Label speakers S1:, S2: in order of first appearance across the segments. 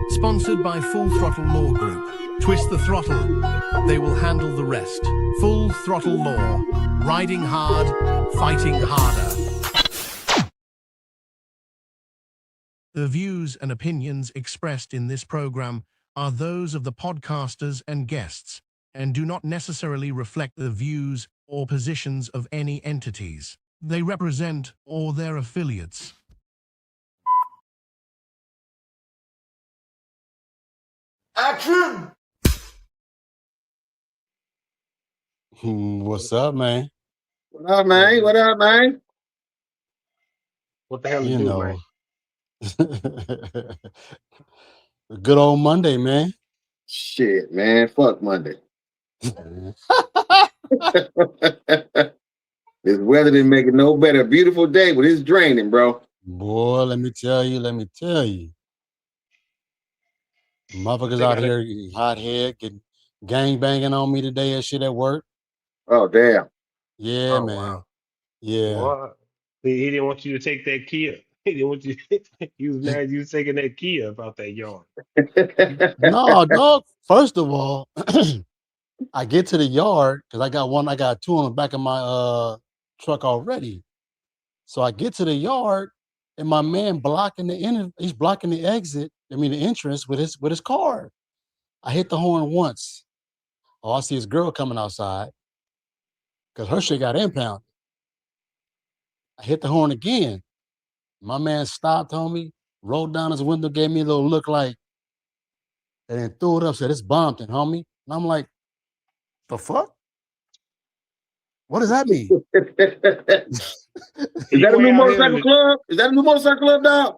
S1: Sponsored by Full Throttle Law Group. Twist the throttle. They will handle the rest. Full Throttle Law. Riding hard, fighting harder. The views and opinions expressed in this program are those of the podcasters and guests, and do not necessarily reflect the views or positions of any entities they represent or their affiliates.
S2: Action!
S3: What's up, man?
S2: What up, man? What up, man?
S4: What the hell
S3: You
S4: to do,
S3: know,
S4: man?
S3: good old Monday, man.
S2: Shit, man. Fuck Monday. This weather didn't make it no better. A beautiful day, but it's draining, bro.
S3: Boy, let me tell you. Motherfuckers out here hot head, getting gang banging on me today and shit at work.
S2: Oh, damn.
S3: Yeah,
S4: Oh,
S3: man.
S4: wow.
S3: Yeah.
S4: What? He didn't want you to take that Kia. He didn't want you. He was mad you was taking that Kia about that yard.
S3: No, dog. First of all, I get to the yard because I got two on the back of my truck already. So I get to the yard and my man he's blocking the exit, the entrance with his car. I hit the horn once. Oh, I see his girl coming outside because her shit got impounded. I hit the horn again. My man stopped on me, rolled down his window, gave me a little look like, and then threw it up, said, "It's Bompton, homie." And I'm like, the fuck? What does that mean?
S2: Is that a new motorcycle club? Is that a new motorcycle club, dog?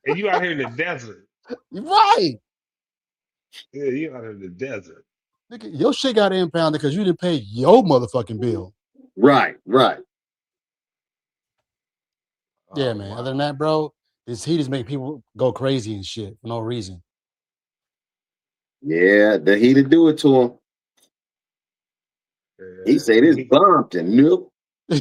S4: And you out here in the desert.
S3: Right.
S4: Yeah, you out here in the desert.
S3: Nigga, your shit got impounded because you didn't pay your motherfucking bill.
S2: Right.
S3: Yeah, man. Other than that, bro, this heat is making people go crazy and shit for no reason.
S2: Yeah, the heat to do it to him.
S4: Yeah.
S2: He said it's Bompton, nope.
S4: He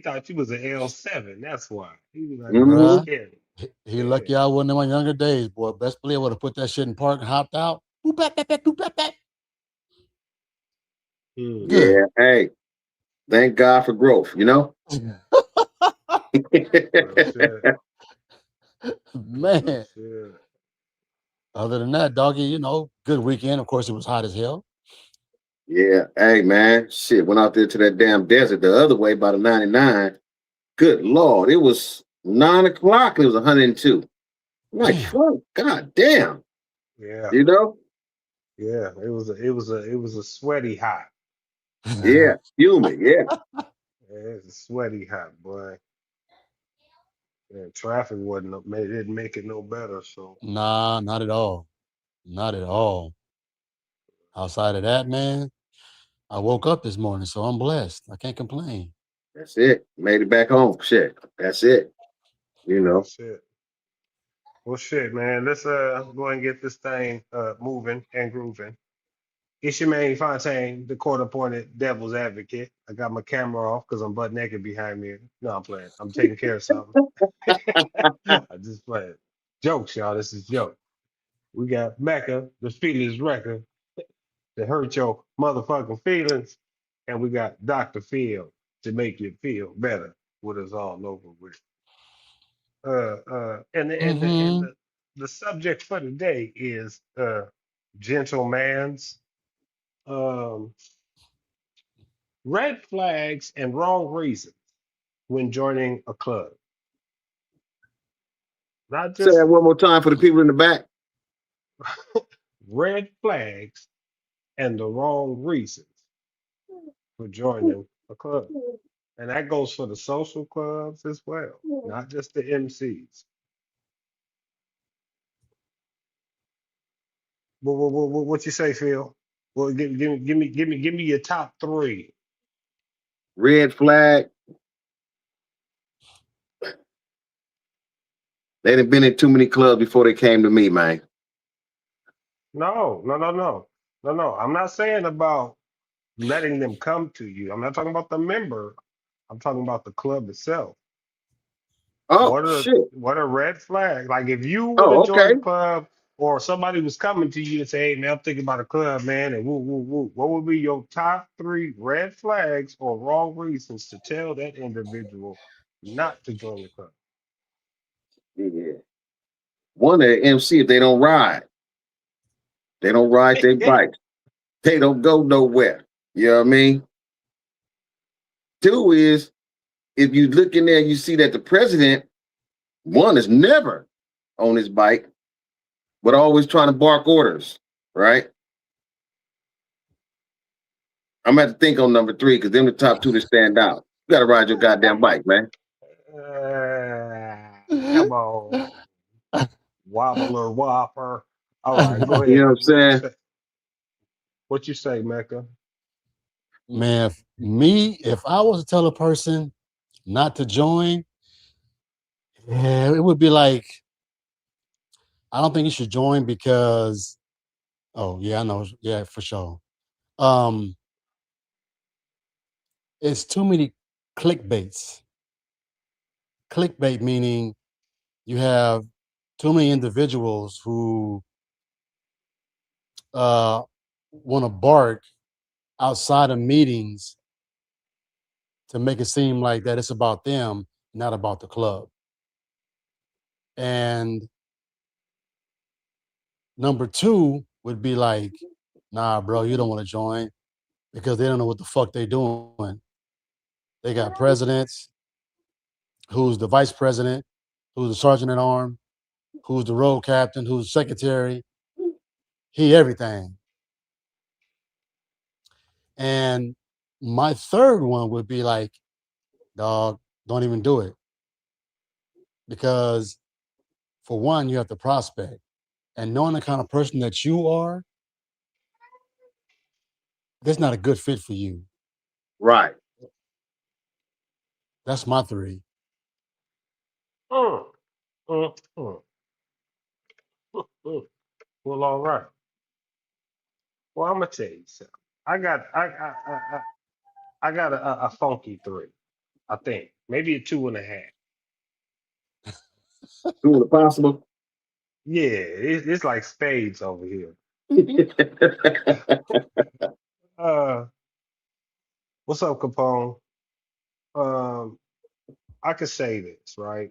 S4: thought you was an L7. That's why. He was like,
S3: Bruh,
S4: scary.
S3: he lucky I wasn't in my younger days, boy. Best believe I would have put that shit in park and hopped out. Boop, bat, bat, bat, boop, bat, bat.
S2: Yeah, hey, thank God for growth, you know?
S3: Man. Other than that, doggy, good weekend. Of course, it was hot as hell.
S2: Yeah, hey, man, shit, went out there to that damn desert the other way by the 99. Good Lord, it was 9 o'clock. It was 102. I'm like, fuck, God damn.
S4: Yeah.
S2: You know?
S4: Yeah, it was a sweaty hot.
S2: Yeah, humid, yeah.
S4: It's a sweaty hot, boy. Yeah, traffic didn't make it no better. So
S3: Nah, not at all. Not at all. Outside of that, man, I woke up this morning, so I'm blessed. I can't complain.
S2: That's it. Made it back home. Shit. That's it. You know.
S4: Shit. Well, shit, man. Let's go ahead and get this thing moving and grooving. It's your man Fontaine, the court-appointed devil's advocate. I got my camera off because I'm butt naked behind me. No, I'm playing. I'm taking care of something. I just playing. Jokes, y'all. This is joke. We got Mecca, the feelings record, to hurt your motherfucking feelings. And we got Dr. Phil to make you feel better with us all over with. The subject for today is gentleman's red flags and wrong reasons when joining a club. Not
S2: Say
S4: just
S2: that one more time for the people in the back.
S4: red flags and the wrong reasons for joining a club. And that goes for the social clubs as well, not just the MCs. What you say, Phil? Well, give me your top three.
S2: Red flag. They done been in too many clubs before they came to me, man.
S4: No. I'm not saying about letting them come to you. I'm not talking about the member. I'm talking about the club itself.
S2: Oh shit.
S4: what are red flags? Like if you would have
S2: Oh,
S4: joined
S2: okay.
S4: the club or somebody was coming to you and say, hey man, I'm thinking about a club, man, and woo woo woo. What would be your top 3 red flags or wrong reasons to tell that individual not to join the club?
S2: Yeah. One at MC if they don't ride. They don't ride their bike. They don't go nowhere. You know what I mean? 2 is if you look in there, you see that the president, one is never on his bike, but always trying to bark orders, right? I'm gonna have to think on number 3 because them the top 2 that stand out. You gotta ride your goddamn bike, man.
S4: Come on, wobbler whopper. All right, go
S2: You know
S4: ahead.
S2: what I'm saying?
S4: What you say, Mecca?
S3: Man, if I was to tell a person not to join, yeah, it would be like, I don't think you should join because, oh yeah, I know, yeah, for sure. It's too many clickbaits. Clickbait meaning you have too many individuals who want to bark outside of meetings to make it seem like that it's about them, not about the club. And number 2 would be like, nah, bro, you don't want to join because they don't know what the fuck they doing. They got presidents, who's the vice president, who's the sergeant at arms, who's the road captain, who's the secretary, he everything. And my third one would be like, dog, don't even do it. Because for one, you have to prospect. And knowing the kind of person that you are, that's not a good fit for you.
S2: Right.
S3: That's my 3.
S4: Mm, mm, mm, mm. Well, all right. Well, I'm gonna tell you something. I got I got a funky 3. I think maybe a 2.5.
S2: 2 the possible.
S4: Yeah, it's like spades over here. Uh, what's up, Capone? Um, I could say this, right?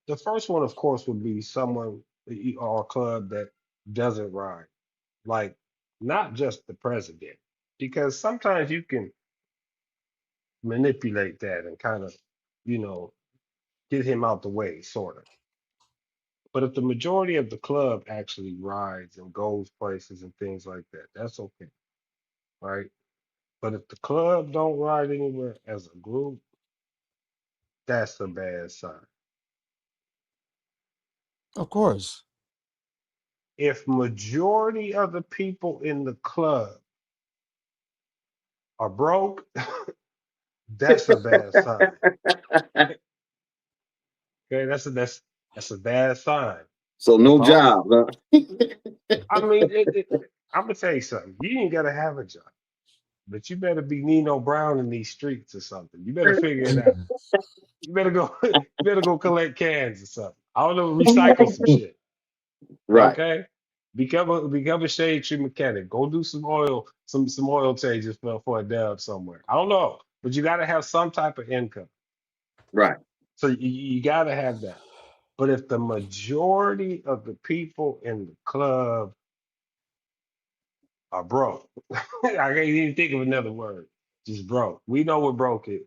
S4: The first one, of course, would be someone or a club that doesn't ride, like not just the president, because sometimes you can manipulate that and kind of, you know, get him out the way, sort of. But if the majority of the club actually rides and goes places and things like that, that's okay, right? But if the club don't ride anywhere as a group, that's a bad sign.
S3: Of course.
S4: If majority of the people in the club are broke, that's a bad sign. Okay, that's a bad sign.
S2: So no
S4: Huh?
S2: job, huh?
S4: I mean, I'm gonna tell you something. You ain't gotta have a job, but you better be Nino Brown in these streets or something. You better figure it out. You better go. You better go collect cans or something. I don't know. Recycle some shit.
S2: Right.
S4: Okay. Become a shade tree mechanic. Go do some oil some oil changes for a dub somewhere. I don't know, but you got to have some type of income.
S2: Right.
S4: So you got to have that. But if the majority of the people in the club are broke, I can't even think of another word. Just broke. We know what broke is.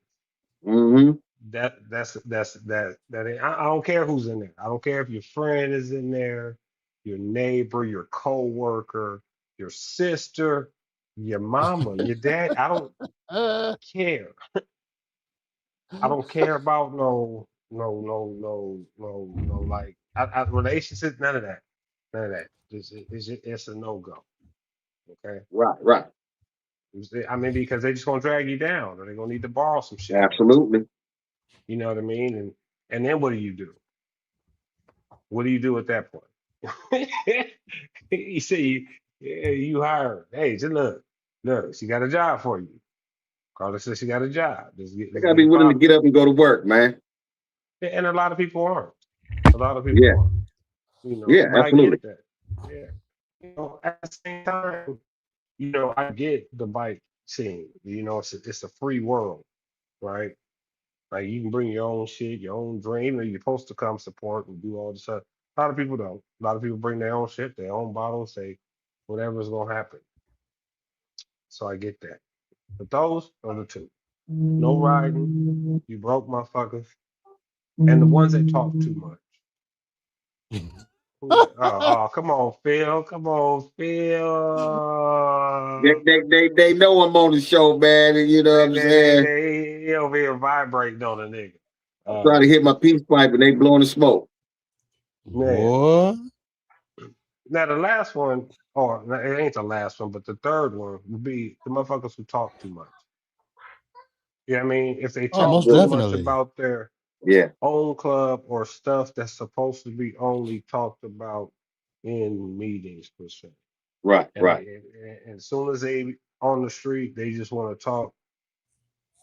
S2: Mm-hmm.
S4: That ain't, I don't care who's in there. I don't care if your friend is in there, your neighbor, your coworker, your sister, your mama, your dad. I don't care. I don't care about no like relationships. None of that. None of that. It's a no go. Okay.
S2: Right. Right.
S4: I mean, because they just gonna drag you down, or they're gonna need to borrow some shit from you.
S2: Absolutely.
S4: You know what I mean? And then what do you do? What do you do at that point? You see, yeah, you hire her. Hey, just look, she got a job for you. Carla says she got a job.
S2: They
S4: Let's
S2: gotta
S4: get
S2: be
S4: it
S2: willing to
S4: popping.
S2: get up and go to work, man.
S4: And a lot of people aren't. A lot of
S2: Yeah,
S4: people aren't. You know,
S2: yeah,
S4: but I
S2: absolutely.
S4: get that. Yeah. You know, at the same time, you know, I get the bike scene. You know, it's a free world, right? Like you can bring your own shit, your own dream, and you're supposed to come support and do all this stuff. A lot of people don't. A lot of people bring their own shit, their own bottles, say whatever's gonna happen. So I get that. But those are the two. No riding, you broke motherfuckers, and the ones that talk too much. Who that? Oh, come on, Phil. Come on, Phil.
S2: They know I'm on the show, man. And you know what I'm saying?
S4: They over here vibrating on a nigga.
S2: I'm trying to hit my peace pipe and they blowing the smoke.
S4: Man.
S3: Boy.
S4: Now the last one, or no, it ain't the last one, but the third one would be the motherfuckers who talk too much. You know what I mean? If they
S3: Oh,
S4: talk
S3: most
S4: too much
S3: definitely.
S4: about their
S2: Yeah,
S4: own club or stuff that's supposed to be only talked about in meetings per se.
S2: right,
S4: And
S2: right.
S4: and as soon as they on the street, they just want to talk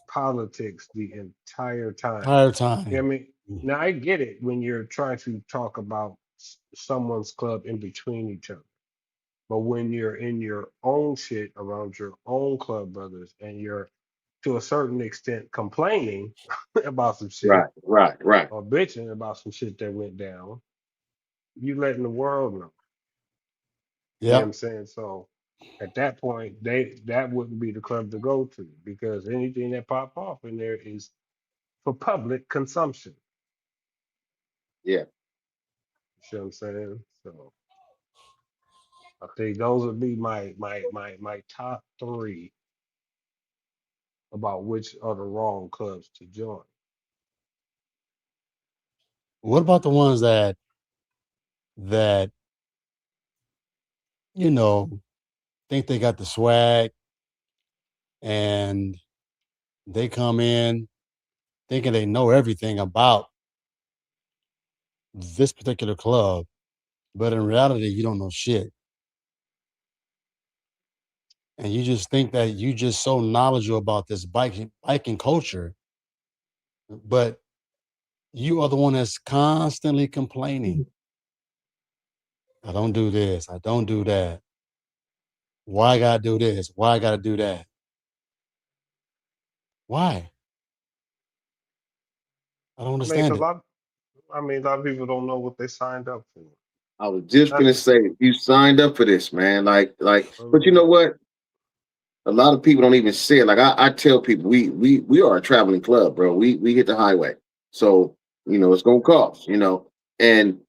S4: politics the entire time.
S3: Entire
S4: You know
S3: time.
S4: what I mean? Now I get it when you're trying to talk about someone's club in between each other. But when you're in your own shit around your own club brothers and you're to a certain extent complaining about some shit
S2: Right, right, right.
S4: or bitching about some shit that went down, you letting the world know. You know what
S3: Yep.
S4: I'm saying? So at that point, that wouldn't be the club to go to because anything that pop off in there is for public consumption.
S2: Yeah.
S4: You see what I'm saying? So I think those would be my top three about which are the wrong clubs to join.
S3: What about the ones that you know think they got the swag and they come in thinking they know everything about this particular club, but in reality, you don't know shit. And you just think that you just so knowledgeable about this biking culture, but you are the one that's constantly complaining. I don't do this. I don't do that. Why I gotta do this? Why I gotta do that? Why? I don't
S4: I mean,
S3: understand
S4: because
S3: it.
S4: a lot of people don't know what they signed up for.
S2: I was just
S4: That's
S2: gonna
S4: the
S2: say you signed up for this, man.
S4: I
S2: But you know
S4: mean,
S2: what? A lot of people don't even see it. Like I tell people, we are a traveling club, bro. We hit the highway. So, it's gonna cost, and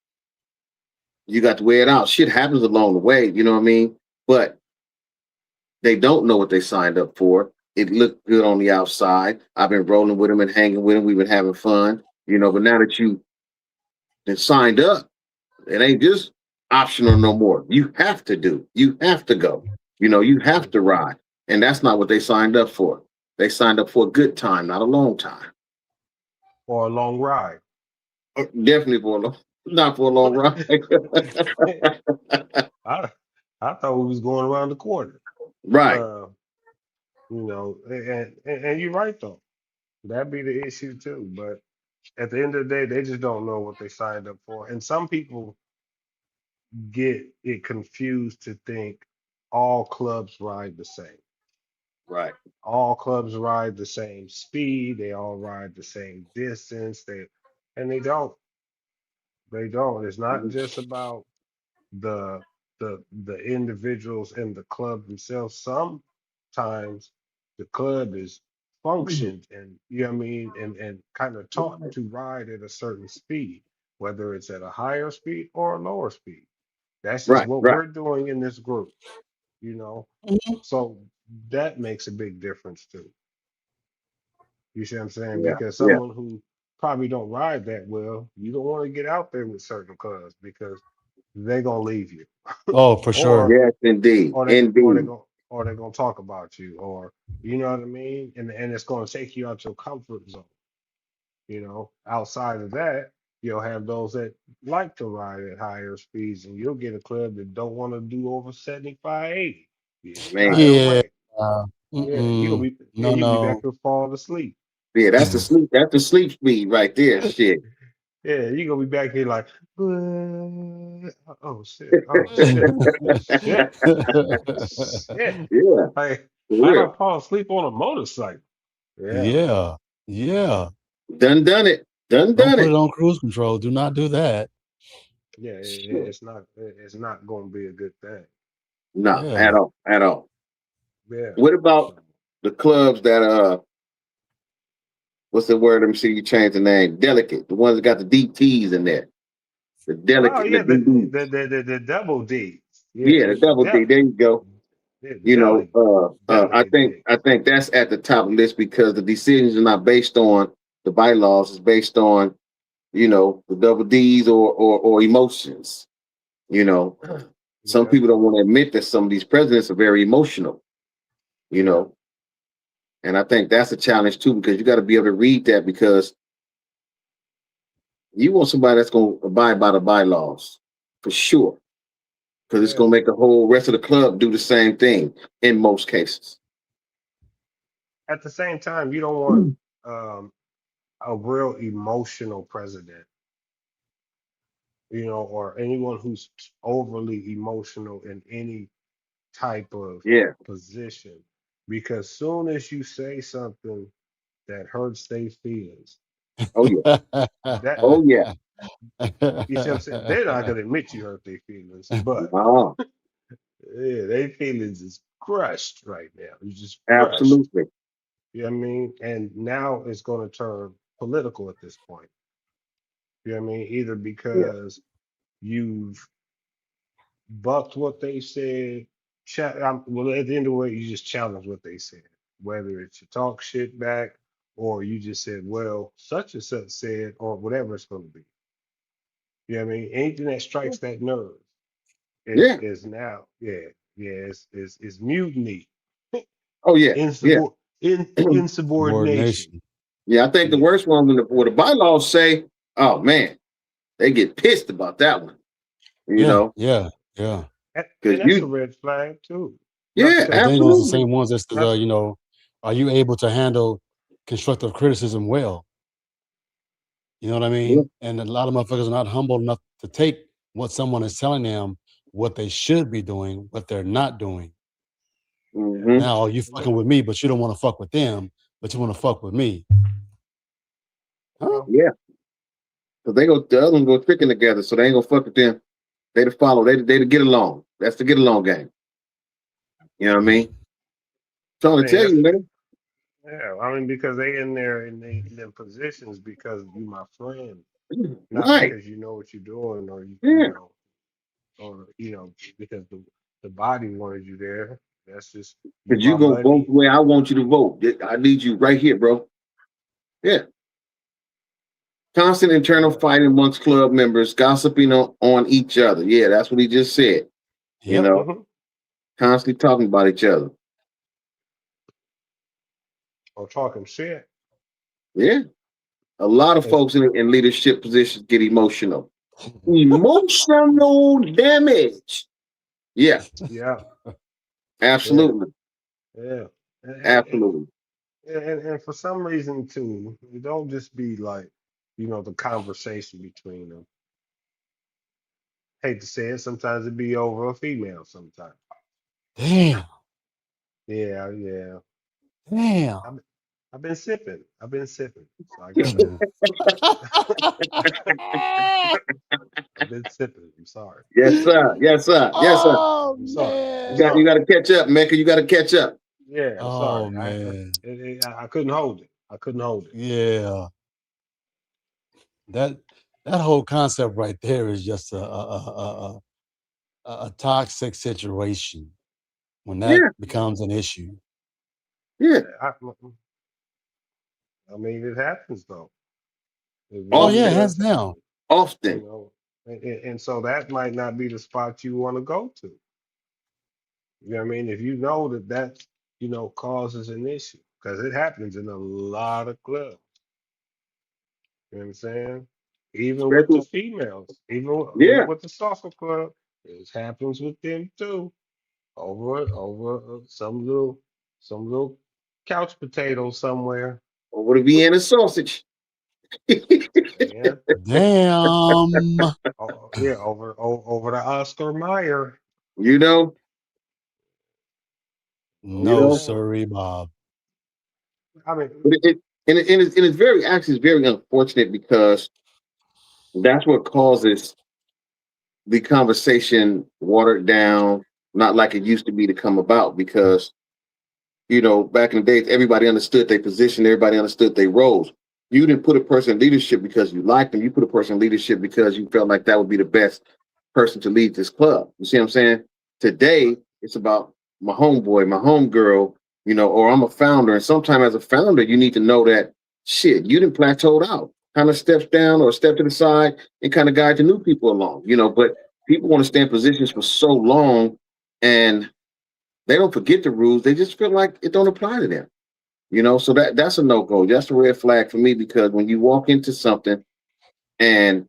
S2: you got to weigh it out. Shit happens along the way, you know what I mean? But they don't know what they signed up for. It looked good on the outside. I've been rolling with them and hanging with them. We've been having fun, but now that you been signed up, it ain't just optional no more. You have to do. You have to go. You have to ride. And that's not what they signed up for. They signed up for a good time, not a long time.
S4: or a long ride.
S2: Definitely for a long, not for a long ride.
S4: I I thought we was going around the corner.
S2: Right.
S4: Uh, and you're right though. That'd be the issue too. But at the end of the day, they just don't know what they signed up for. And some people get it confused to think all clubs ride the same.
S2: Right.
S4: All clubs ride the same speed. They all ride the same distance. And they don't. They don't. It's not just about the the individuals in the club themselves. Sometimes the club is functioned and you know what I mean and kind of taught to ride at a certain speed, whether it's at a higher speed or a lower speed. That's just
S2: Right.
S4: what
S2: Right.
S4: we're doing in this group, you know.
S3: Mhm.
S4: So that makes a big difference too. You see what I'm saying?
S2: Yeah.
S4: Because
S2: Yeah.
S4: someone who probably don't ride that well, you don't want to get out there with certain clubs because they're gonna leave you.
S3: Oh, for sure.
S4: or
S2: Yes, indeed.
S4: or they or they
S2: Indeed.
S4: going or they're gonna talk about you, or you know what I mean, and it's gonna take you out your comfort zone. Outside of that, you'll have those that like to ride at higher speeds, and you'll get a club that don't want to do over 75, 80. Yeah, shy
S2: Man.
S3: Yeah.
S4: away. Yeah, you'll
S3: Mm-mm.
S4: be yeah,
S3: No,
S4: you'll be back
S3: no.
S4: to fall asleep.
S2: Yeah, that's the sleep. That's the sleep speed right there. Shit.
S4: Yeah, you gonna be back here like, oh shit, oh shit, shit, shit.
S2: Yeah,
S4: Like,
S2: for
S4: how'd I
S2: real.
S4: fall asleep on a motorcycle? Yeah,
S3: Yeah, yeah.
S2: Done it.
S3: Don't
S2: Done
S3: put it
S2: it.
S3: on cruise control. Do not do that.
S4: yeah.
S2: Shit.
S4: It's not gonna be a good thing.
S2: No,
S3: Yeah.
S2: at all. At all.
S4: Yeah.
S2: What about
S4: So,
S2: the clubs that what's the word? Let me see you change the name. Delicate. The ones that got the deep T's in there. The
S4: oh
S2: delicate, the
S4: yeah,
S2: DD.
S4: the double D. Yeah,
S2: Yeah, the double D. There you go.
S4: the
S2: You know,
S4: delicate D.
S2: I think that's at the top of the list because the decisions are not based on the bylaws, it's based on, the double D's or emotions. You know, some
S4: Yeah,
S2: people don't want to admit that some of these presidents are very emotional, you
S4: yeah.
S2: know, and I think that's a challenge too because you got to be able to read that because you want somebody that's going to abide by the bylaws for sure because it's
S4: Yeah.
S2: going to make the whole rest of the club do the same thing in most cases.
S4: At the same time, you don't want um, a real emotional president, or anyone who's overly emotional in any type of
S2: Yeah.
S4: position. Because soon as you say something that hurts their feelings,
S2: Oh yeah.
S4: that
S2: Oh yeah.
S4: you see what I'm saying? They're not gonna admit you hurt their feelings, but
S2: No,
S4: yeah, their feelings is crushed right now. You just crushed.
S2: absolutely.
S4: You know what I mean? And now it's gonna turn political at this point. You know what I mean? Either
S2: Yeah.
S4: because you've bucked what they said. Well, at the end of the way, you just challenge what they said, whether it's you talk shit back or you just said, well, such and such said, or whatever it's going to be. You know what I mean? Anything that strikes that nerve
S2: Yeah.
S4: is now, is mutiny,
S2: Oh yeah. Yeah.
S4: insubordination.
S3: Subordination.
S2: Yeah. I think the
S4: Yeah,
S2: worst one when the
S4: yeah,
S2: bylaws say, "Oh man," they get pissed about that one. You
S3: Yeah,
S2: know,
S3: yeah, yeah.
S2: because
S4: and that's a
S2: you,
S4: red flag too. Not
S2: yeah,
S3: But
S4: because,
S3: then there's the
S2: absolutely.
S3: same ones that says,
S4: not
S3: are you able to handle constructive criticism well? You know what I
S2: Yeah.
S3: mean? And a lot of motherfuckers are not humble enough to take what someone is telling them what they should be doing, what they're not doing.
S4: yeah,
S2: Hmm.
S3: Now you
S4: yeah,
S3: fucking with me, but you don't want to fuck with them, but you want to fuck with me. Huh?
S4: well,
S2: Yeah. Because the other ones go tricking together, so they ain't gonna fuck with them. They to follow. They to get along. That's the get along game. You know what I mean?
S4: I
S2: Trying to
S4: mean
S2: tell
S4: that's
S2: you, man.
S4: yeah. I mean because they in there in them positions because you my friend, not
S2: Right.
S4: because you know what you're doing or
S2: Yeah.
S4: or because the body wanted you there. That's just you
S2: Because you
S4: my
S2: gonna vote
S4: buddy.
S2: the way I want you to vote. I need you right here, bro. Yeah. Constant internal
S4: Yeah,
S2: fight amongst club members, gossiping on each other. Yeah, that's what he just said. You
S3: Yep.
S2: know,
S4: hmm
S2: constantly talking about each other.
S4: or talking shit.
S2: Yeah. A lot of
S4: It's,
S2: folks in leadership positions get emotional. Emotional damage. Yeah,
S4: yeah, yeah,
S2: absolutely.
S4: yeah. And, and,
S2: Absolutely.
S4: and for some reason too, it don't just be like the conversation between them. Hate to say it, sometimes it be over a female. Sometimes.
S3: Damn.
S4: Yeah, yeah.
S3: Damn.
S4: I've, I've been sipping. I've been sipping. So I gotta. I've been sipping. I'm sorry.
S2: Yes, sir. Yes, sir. Yes, sir.
S3: Oh
S4: I'm sorry. I'm
S3: man.
S2: You
S4: sorry.
S2: got to catch up, Mecca. You got to catch up.
S4: Yeah, I'm
S3: Oh
S4: sorry.
S3: man.
S4: I couldn't hold it. I couldn't hold it.
S3: Yeah. That that whole concept right there is just a toxic situation when that
S2: Yeah,
S3: becomes an issue.
S2: yeah.
S4: I mean, it happens though. It
S3: Oh
S4: really
S3: yeah,
S2: Often,
S3: hands
S4: does
S3: down.
S4: happen. You
S2: often.
S4: know, and so that might not be the spot you want to go to. You know what I mean? If you know that causes an issue, because it happens in a lot of clubs. You know what I'm saying? Even with the
S2: Especially,
S4: females, even
S2: yeah.
S4: with the salsa club, it happens with them too. Over some little couch potato somewhere.
S2: Over the Vienna sausage.
S4: Yeah.
S3: Damn.
S4: Oh, yeah, over the Oscar Mayer.
S2: You know, you
S3: No,
S2: know.
S4: Okay.
S3: sorry, Bob.
S4: I mean,
S2: But it's very actually it's very unfortunate because that's what causes the conversation watered down, not like it used to be to come about. Because back in the days, everybody understood their position, everybody understood their roles. You didn't put a person in leadership because you liked them. You put a person in leadership because you felt like that would be the best person to lead this club. You see what I'm saying? Today, it's about my homeboy, my homegirl, or I'm a founder. And sometimes as a founder, you need to know that shit, you didn't plateaued out. Kind of steps down or step to the side and kind of guide the new people along, but people want to stay in positions for so long and they don't forget the rules. They just feel like it don't apply to them. So that's a no-go. That's a red flag for me because when you walk into something and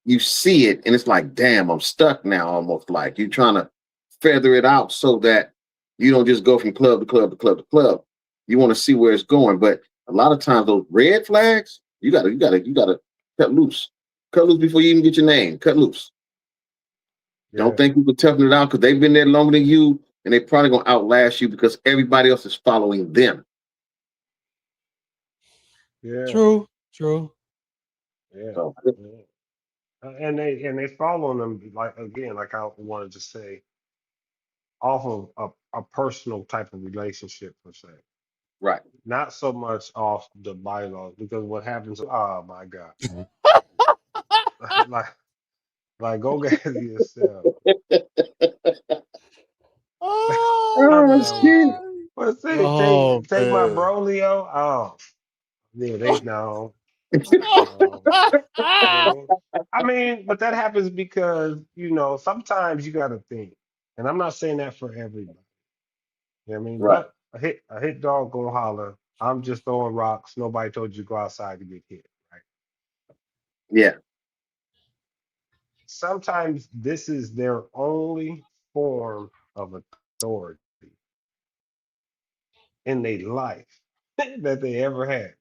S2: you see it and it's like, damn, I'm stuck now, almost like you're trying to feather it out so that you don't just go from club to club to club to club. You want to see where it's going. But a lot of times those red flags, you gotta cut loose. Cut loose before you even get your name. Cut loose. Don't think you can toughen it out because they've been there longer than you and they're probably gonna outlast you because everybody else is following them.
S4: yeah,
S3: True.
S4: yeah.
S2: So
S4: And they follow them like again, like I wanted to say, off of a personal type of relationship per se.
S2: right.
S4: Not so much off the bylaws because what happens? Oh my God! like go get yourself. I'm
S2: Oh
S4: done with
S2: shit.
S4: you. But say
S3: Oh
S4: take my
S3: man.
S4: brolio. Oh yeah, they no. No. I mean, but that happens because, sometimes you got to think. And I'm not saying that for everybody. You know what I mean?
S2: Right.
S4: But a hit dog gonna holler. I'm just throwing rocks. Nobody told you to go outside to get hit. Right.
S2: Yeah.
S4: Sometimes this is their only form of authority in their life that they ever had,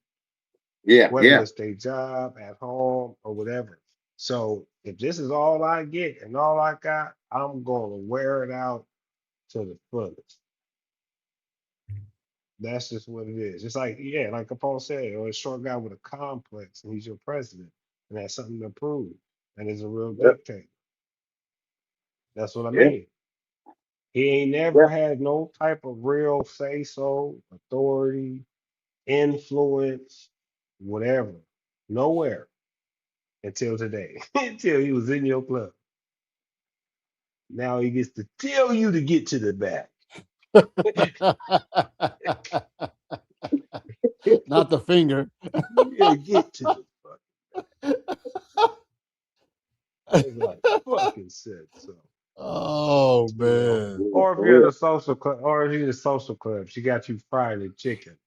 S2: Yeah.
S4: whether
S2: Yeah.
S4: it's their job, at home, or whatever. So if this is all I get and all I got, I'm gonna wear it out to the fullest. That's just what it is. It's like, yeah, like Capone said, or a short guy with a complex and he's your president and has something to prove and is a real
S2: Yep.
S4: dictator. That's what I
S2: Yeah.
S4: mean. He ain't
S2: Yeah.
S4: never had no type of real say so, authority, influence, whatever. Nowhere until today. Until he was in your club. Now he gets to tell you to get to the back.
S3: Not the finger.
S4: Yeah, get to the fuck. It's like fucking said so.
S3: Oh
S4: You know.
S3: man.
S2: Yeah,
S4: Or if
S2: for
S4: you're at
S2: real.
S4: a social club, or if you're in a social club, she got you frying the chicken.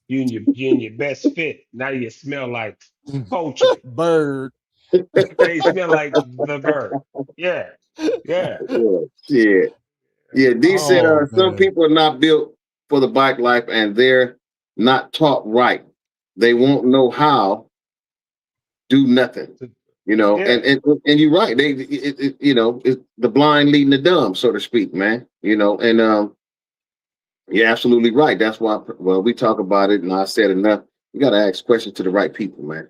S4: You in your best fit. Now you smell like poultry.
S3: Bird.
S4: Now you smell like the bird. Yeah, yeah.
S2: Yeah. Shit. Yeah. D said
S3: Oh
S2: some
S3: man.
S2: people are not built for the bike life and they're not taught right. They won't know how, do nothing.
S4: Yeah.
S2: And you're right. It's the blind leading the dumb, so to speak, man. And you're absolutely right. That's why, well, we talk about it, and I said enough. You got to ask questions to the right people, man.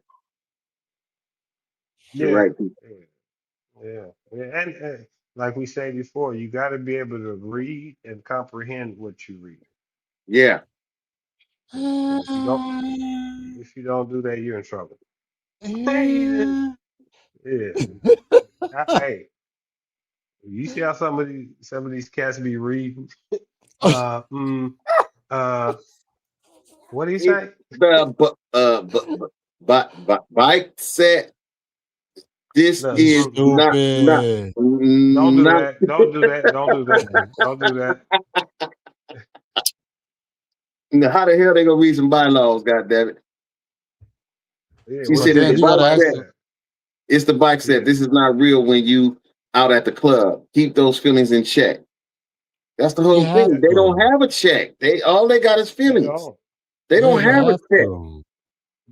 S2: The
S4: Yeah.
S2: right people.
S4: Yeah. Yeah. Yeah. And like we said before, you got to be able to read and comprehend what you read.
S2: Yeah.
S4: And if you don't do that, you're in trouble. Yeah. Hey, you see how some of these cats be reading? Uh, mm, uh, what do you say?
S2: But bike said this
S4: Look,
S2: is not
S3: Stupid.
S4: don't do
S2: not.
S4: that. Don't do that. Don't do that. Don't do that.
S2: How the hell they gonna read some bylaws? God damn it!
S4: Yeah,
S2: She
S3: But
S2: said
S3: then
S2: it's
S4: it's
S3: you
S4: the
S3: gotta
S2: bike
S4: bike
S3: ask
S2: set.
S3: them.
S4: set.
S2: It's the bike set.
S4: Yeah,
S2: This is not real when you out at the club. Keep those feelings in check. That's the
S3: You
S2: whole
S3: have
S2: thing. They don't
S3: to.
S2: have a check. They got is
S4: they
S2: feelings.
S4: don't.
S2: They
S3: Yeah,
S2: don't
S3: you
S2: have a
S3: have
S2: check.
S3: to.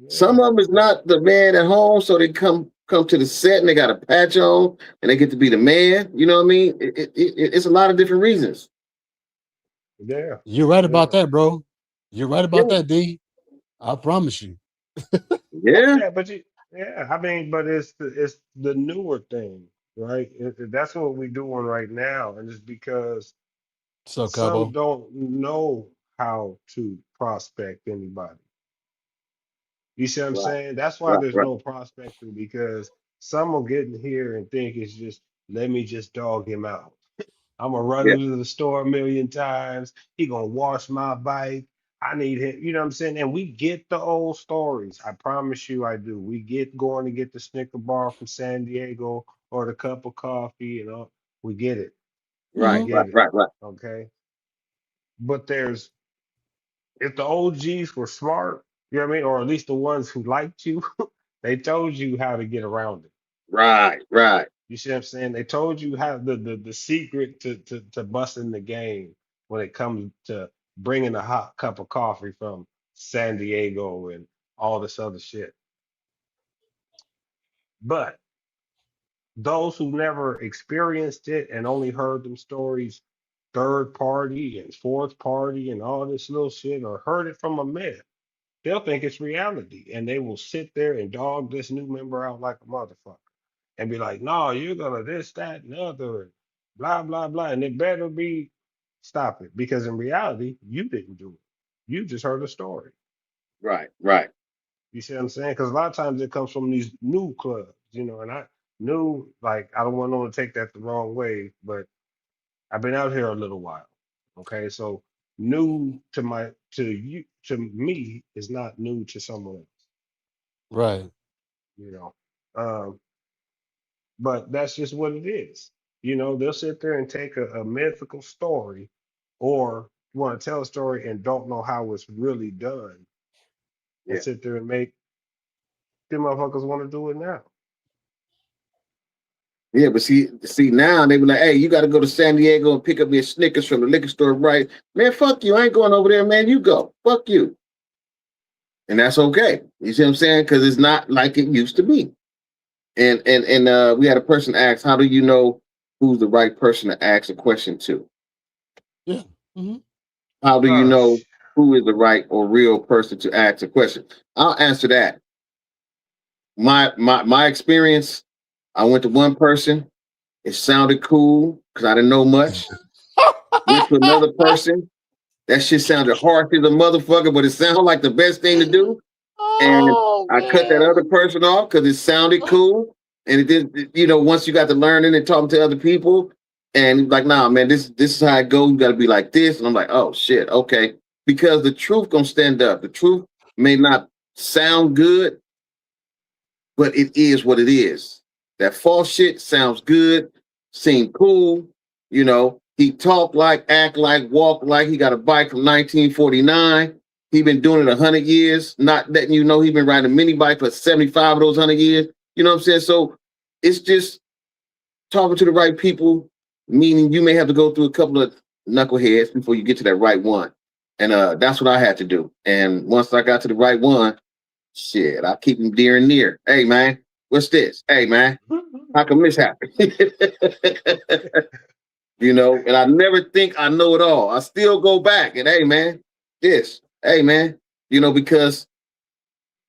S2: Some
S4: Yeah.
S2: of them is not the man at home, so they come to the set and they got a patch on and they get to be the man. You know what I mean? It's a lot of different reasons.
S4: Yeah.
S3: You're right
S4: Yeah.
S3: about that, bro. You're right
S2: Yeah,
S3: about that, D. I promise you.
S2: yeah,
S4: Yeah, but yeah, I mean, but it's the newer thing, right? That's what we're doing right now, and it's because
S3: So,
S4: some
S3: Cabo.
S4: don't know how to prospect anybody. You see what I'm
S2: right,
S4: saying? That's why
S2: right,
S4: there's
S2: right.
S4: no prospecting because some will get in here and think it's just let me just dog him out. I'm gonna run
S2: Yeah,
S4: him to the store a million times. He gonna wash my bike. I need him. You know what I'm saying? And we get the old stories. I promise you, I do. We get going to get the Snicker bar from San Diego or the cup of coffee and all. We get it. We
S2: right,
S3: Hmm.
S2: right,
S4: get it.
S2: right, right.
S4: Okay. But there's if the OGs were smart, you know what I mean, or at least the ones who liked you, they told you how to get around it.
S2: Right, right.
S4: You see what I'm saying? They told you how the secret to busting the game when it comes to bringing a hot cup of coffee from San Diego and all this other shit. But those who never experienced it and only heard them stories third party and fourth party and all this little shit or heard it from a myth, they'll think it's reality and they will sit there and dog this new member out like a motherfucker and be like, no, you're gonna this, that, and the other, and blah, blah, blah. And it better be stop it. Because in reality, you didn't do it. You just heard a story.
S2: Right, right.
S4: You see what I'm saying? Because a lot of times it comes from these new clubs, and I knew like I don't want no one to take that the wrong way, but I've been out here a little while. Okay. So new to me is not new to someone else,
S3: Right.
S4: you know. Um, but that's just what it is. They'll sit there and take a mythical story or want to tell a story and don't know how it's really done and
S2: Yeah.
S4: sit there and make them motherfuckers want to do it now.
S2: Yeah, but see now they be like, hey, you got to go to San Diego and pick up your Snickers from the liquor store, right? Man, fuck you. I ain't going over there, man. You go. Fuck you. And that's okay. You see what I'm saying? Because it's not like it used to be. And we had a person ask, how do you know who's the right person to ask a question to?
S3: Yeah. Hmm.
S2: How do you
S4: Oh,
S2: know who is the right or real person to ask a question? I'll answer that. My experience, I went to one person. It sounded cool because I didn't know much. Went to another person. That shit sounded harsh as a motherfucker, but it sounded like the best thing to do. And
S3: Oh
S2: I cut that other
S3: man.
S2: person off because it sounded cool. And it did, once you got to learning and talking to other people, and like, nah, man, this is how it goes. You got to be like this. And I'm like, oh shit, okay. Because the truth gonna stand up. The truth may not sound good, but it is what it is. That false shit sounds good, seem cool. He talk like, act like, walk like he got a bike from 1949. He been doing it 100 years, not letting you know he been riding a mini bike for 75 of those 100 years. You know what I'm saying? So it's just talking to the right people, meaning you may have to go through a couple of knuckleheads before you get to that right one. And that's what I had to do. And once I got to the right one, shit, I keep him dear and near. Hey, man, what's this? Hey, man, how come this happened? And I never think I know it all. I still go back and, hey, man, this, hey, man, because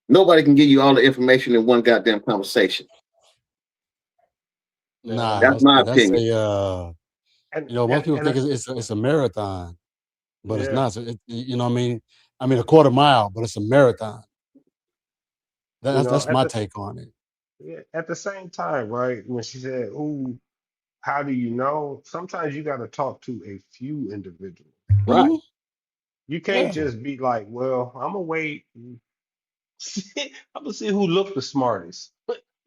S2: nobody can give you all the information in one goddamn conversation.
S4: yeah.
S3: Nah,
S2: That's my
S3: that's
S2: opinion.
S3: a
S4: And
S3: most
S4: and
S3: people
S4: and
S3: think it's a marathon, but it's
S4: yeah,
S3: not. So what I mean? I mean a quarter mile, but it's a marathon. That's
S4: at
S3: my
S4: the
S3: take on it.
S4: yeah, at the same time, right? When she said, "Who? How do you know?" Sometimes you got to talk to a few individuals.
S2: Right.
S3: Hmm.
S4: You can't
S3: Yeah.
S4: just be like, "Well, I'm gonna wait. I'm gonna see who look the smartest,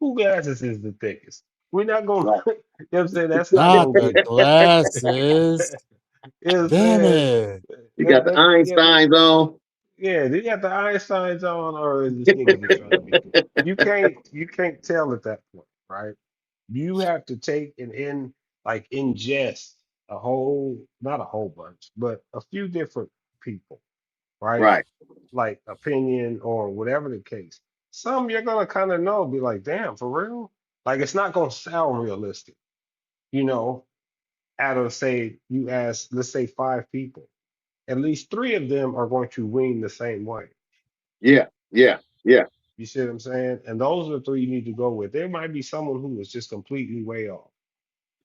S4: who glasses is the thickest." We're not gonna.
S2: Right.
S4: You know what I'm saying? That's not
S3: Not
S4: gonna
S3: the
S4: get it.
S3: glasses.
S4: You know what I'm
S3: Damn
S4: saying?
S3: it.
S2: You got the
S4: Yeah,
S2: Einsteins on.
S4: yeah. Do you got the Einsteins on, or is the sneakers you're trying to be cool? You can't tell at that point, right? You have to take and ingest a whole, not a whole bunch, but a few different people, right?
S2: Right.
S4: Like opinion or whatever the case. Some you're gonna kind of know, be like, damn, for real? Like it's not gonna sound realistic, you know, out of say you ask, let's say 5 people, at least 3 of them are going to lean the same way.
S2: Yeah. Yeah. Yeah.
S4: You see what I'm saying? And those are the 3 you need to go with. There might be someone who is just completely way off.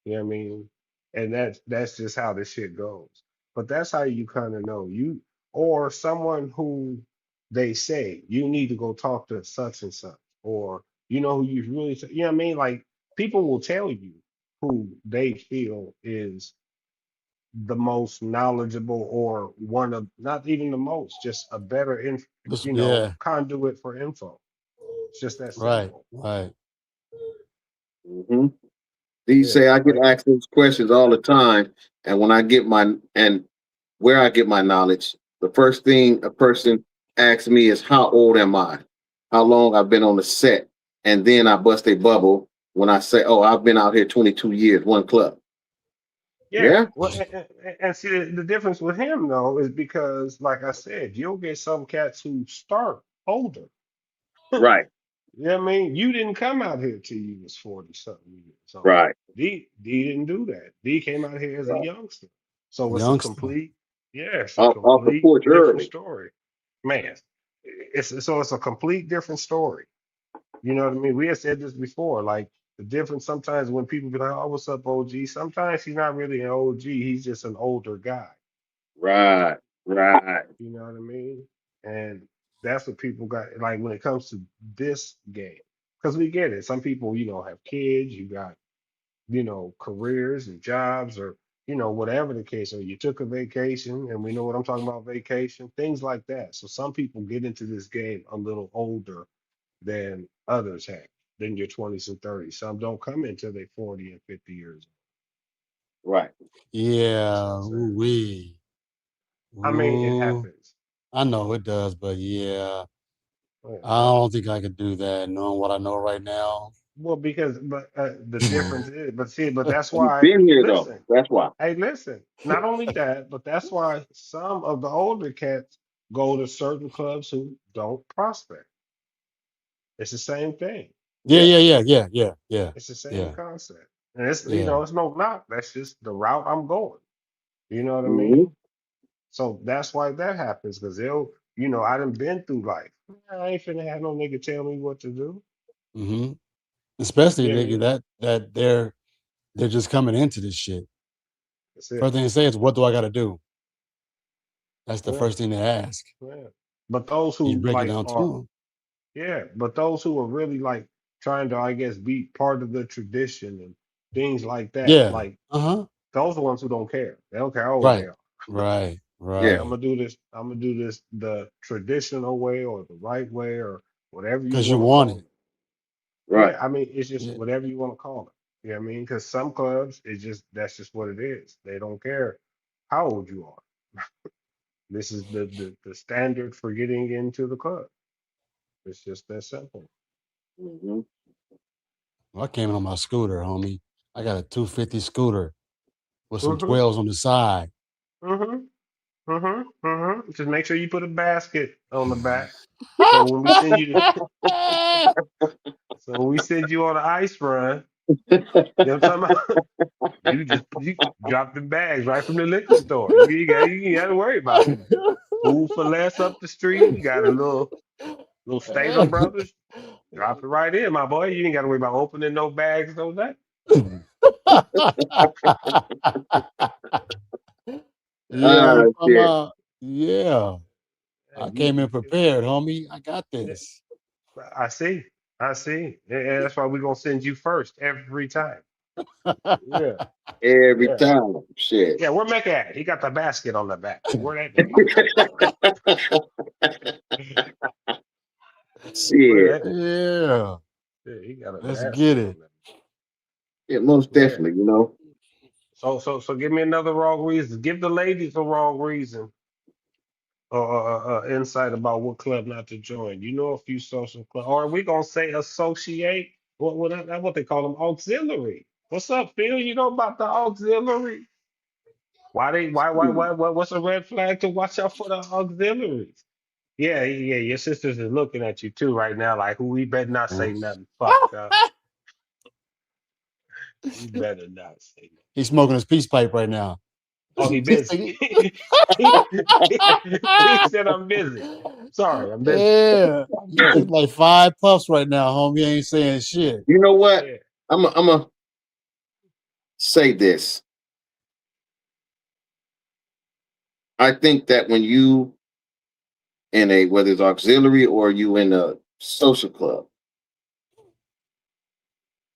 S4: You know what I mean? And that's just how this shit goes. But that's how you kind of know you or someone who they say you need to go talk to such and such, or you know who you really, you know what I mean? Like people will tell you who they feel is the most knowledgeable or one of not even the most, just a better
S3: Yeah,
S4: conduit for info. It's just that
S3: right,
S4: simple.
S3: right.
S2: Hmm. These
S4: Yeah,
S2: say I get
S4: like
S2: asked those questions all the time, and when I get my and where I get my knowledge, the first thing a person asks me is how old am I, how long I've been on the set, and then I bust a bubble when I say, "Oh, I've been out here 22 years, one club."
S4: yeah.
S2: Yeah,
S4: Well, and see the difference with him though is because, like I said, you'll get some cats who start older.
S2: right,
S4: You know what I mean? You didn't come out here till you was 40 something years old.
S2: right,
S4: D didn't do that. D came out here as a
S2: right.
S4: youngster. So it's a
S3: Youngster.
S4: complete, yeah, it's a
S2: Off the
S4: complete
S2: porch
S4: different
S2: early.
S4: story. Man, it's a complete different story. You know what I mean? We have said this before, like the difference sometimes when people be like, "Oh, what's up, OG?" Sometimes he's not really an OG, he's just an older guy.
S2: Right, right,
S4: You know what I mean? And that's what people got like when it comes to this game. Because we get it. Some people, have kids, you got, careers and jobs or, whatever the case, or you took a vacation, and we know what I'm talking about, vacation, things like that. So some people get into this game a little older than others have, than your 20s and 30s. Some don't come until they're 40 and 50 years old.
S2: right.
S4: You see what
S3: Yeah,
S4: I'm saying?
S3: ooh-wee.
S4: I mean, it
S3: Ooh,
S4: happens.
S3: I know it does, but yeah,
S4: Yeah,
S3: I don't think I could do that knowing what I know right now.
S4: well, because the difference is, but that's
S2: You've
S4: why.
S2: been here though.
S4: Listen,
S2: That's why.
S4: hey, listen. Not only that, but that's why some of the older cats go to certain clubs who don't prospect. It's the same thing.
S3: Yeah,
S2: Yeah.
S3: yeah, yeah, yeah, yeah, yeah,
S4: It's the same
S3: yeah,
S4: concept, and it's
S3: yeah.
S4: it's no knock. That's just the route I'm going. You know what I
S2: Hmm.
S4: mean? So that's why that happens because they'll, I done been through life. I ain't finna have no nigga tell me what to do.
S3: Hmm. Especially
S4: You know what I
S3: nigga
S4: mean?
S3: that they're just coming into this shit.
S4: That's it.
S3: First thing they say is, "What do I got to do?" That's the
S4: Yeah,
S3: first thing they ask.
S4: yeah. But those
S3: You
S4: who
S3: break it
S4: like
S3: down to
S4: are
S3: them.
S4: Yeah, but those who are really like trying to, I guess, be part of the tradition and things like that,
S3: Yeah.
S4: like
S3: Uh huh.
S4: those are the ones who don't care. They don't care how old they
S3: Right.
S4: are.
S3: Right.
S2: Yeah.
S4: I'm
S3: Right.
S4: gonna do this. I'm gonna do this the traditional way or the right way or whatever you
S3: Because you
S4: want to
S3: want
S4: call
S3: it.
S4: it.
S2: Right.
S4: Yeah, I mean, it's just
S3: Yeah.
S4: whatever you want to call it. You know what I mean? Because some clubs, that's just what it is. They don't care how old you are. This is the standard for getting into the club. It's just that simple.
S2: Hmm.
S3: Well, I came in on my scooter, homie. I got a 250 scooter with some
S4: Mm-hmm.
S3: 12s on the side.
S4: Mm-hmm. Mm-hmm. Mm-hmm. Just make sure you put a basket on the back. So when we send you to, so when we send you on an ice run, you know what I'm talking about? You drop the bags right from the liquor store. You ain't got to worry about it. Food for less up the street. You got a little Stater Brothers. Drop it right in, my boy. You ain't got to worry about opening no bags, no that.
S3: Yeah,
S2: Ah,
S3: I'm talking
S2: shit.
S3: about, yeah.
S4: Hey,
S3: I came in prepared, homie. I got
S4: yeah,
S3: this.
S4: I see. I see. And that's why we're gonna send you first every time. Yeah.
S2: Every
S4: Yeah.
S2: time. Shit.
S4: Yeah, where Mecca at? He got the basket on the back. Where that nigga at? Where
S2: Shit.
S4: that nigga?
S3: Yeah,
S4: Yeah, he got a
S3: let's get
S4: basket
S3: it.
S4: on that.
S2: Yeah, most
S4: Yeah.
S2: definitely, you know.
S4: So give me another wrong reason. Give the ladies a wrong reason or insight about what club not to join. You know a few social clubs, or are we gonna say associate? That's what they call them, auxiliary. What's up, Phil? You know about the auxiliary? What's a red flag to watch out for the auxiliaries? Yeah, yeah, your sisters is looking at you too right now, like, who we better not say nothing fucked up. We better not say nothing.
S3: He's smoking his peace pipe right now.
S4: Oh, he
S3: He's
S4: busy.
S3: thinking-
S4: He said I'm busy. Sorry, I'm busy.
S3: yeah, he took like 5 puffs right now, homie. He ain't saying shit.
S2: You know what?
S4: Yeah.
S2: I'm a say this. I think that when you in a whether it's auxiliary or you in a social club,